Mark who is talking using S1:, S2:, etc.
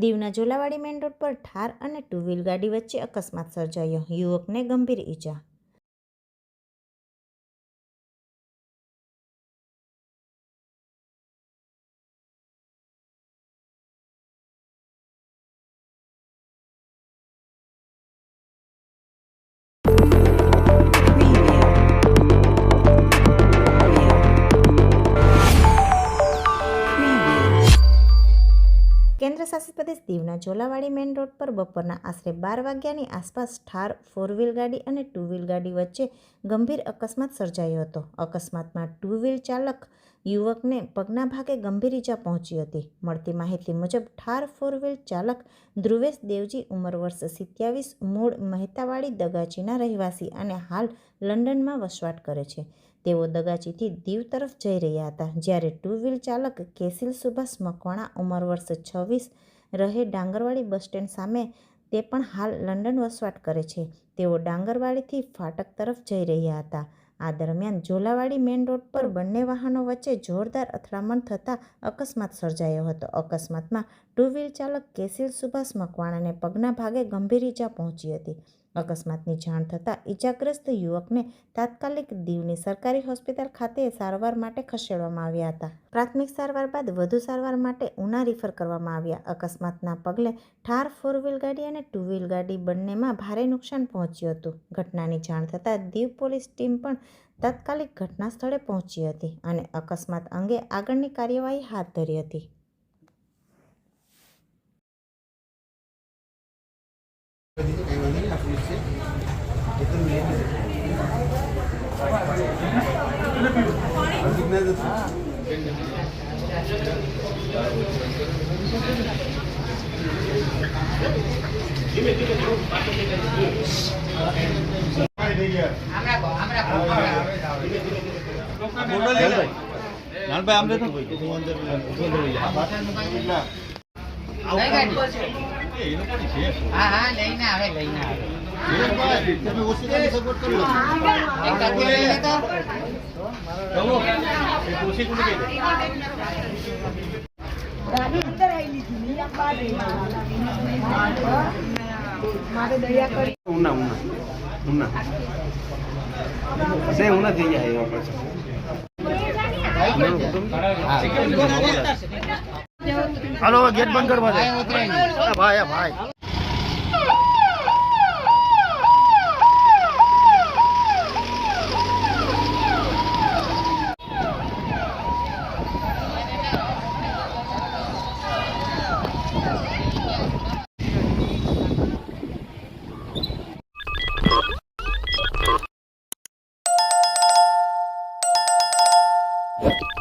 S1: દીવના Zolawadi main road પર ઠાર અને ટુ વ્હીલ ગાડી વચ્ચે અકસ્માત સર્જાયો. યુવકને ગંભીર ઈજા. કેન્દ્રશાસિત પ્રદેશ દીવના ઝોલાવાડી મેઇન રોડ પર બપોરના આશરે 12 વાગ્યાની આસપાસ ઠાર 4 વ્હીલ ગાડી અને 2 વ્હીલ ગાડી વચ્ચે ગંભીર અકસ્માત સર્જાયો હતો. અકસ્માતમાં 2 વ્હીલ ચાલક યુવકને પગના ભાગે ગંભીર ઈજા પહોંચી હતી. મળતી માહિતી મુજબ ઠાર 4 વ્હીલ ચાલક ધ્રુવેશ દેવજી, ઉંમર વર્ષ 27, મૂળ મહેતાવાડી દગાચીના રહેવાસી અને હાલ લંડનમાં વસવાટ કરે છે. તેઓ દગાચીથી દીવ તરફ જઈ રહ્યા હતા, જ્યારે 2 વ્હીલ ચાલક કેસિલ સુભાષ મકવાણા, ઉંમર વર્ષ 26, રહે ડાંગરવાડી બસ સ્ટેન્ડ સામે, તે પણ હાલ લંડન વસવાટ કરે છે. તેઓ ડાંગરવાડીથી ફાટક તરફ જઈ રહ્યા હતા. આ દરમિયાન ઝોલાવાડી મેઇન રોડ પર બંને વાહનો વચ્ચે જોરદાર અથડામણ થતાં અકસ્માત સર્જાયો હતો. અકસ્માતમાં 2 વ્હીલ ચાલક કેસિલ સુભાષ મકવાણાને પગના ભાગે ગંભીર ઈજા પહોંચી હતી. અકસ્માતની જાણ થતાં ઈજાગ્રસ્ત યુવકને તાત્કાલિક દીવની સરકારી હોસ્પિટલ ખાતે સારવાર માટે ખસેડવામાં આવ્યા હતા. પ્રાથમિક સારવાર બાદ વધુ સારવાર માટે ઉના રિફર કરવામાં આવ્યા. અકસ્માતના પગલે ઠાર 4 વ્હીલ ગાડી અને 2 વ્હીલ ગાડી બંનેમાં ભારે નુકસાન પહોંચ્યું હતું. ઘટનાની જાણ થતાં દીવ પોલીસ ટીમ પણ તાત્કાલિક ઘટના સ્થળે પહોંચી હતી અને અકસ્માત અંગે આગળની કાર્યવાહી હાથ ધરી હતી.
S2: हेलो गेट बंद करवा दे भाई भाई
S1: Yeah.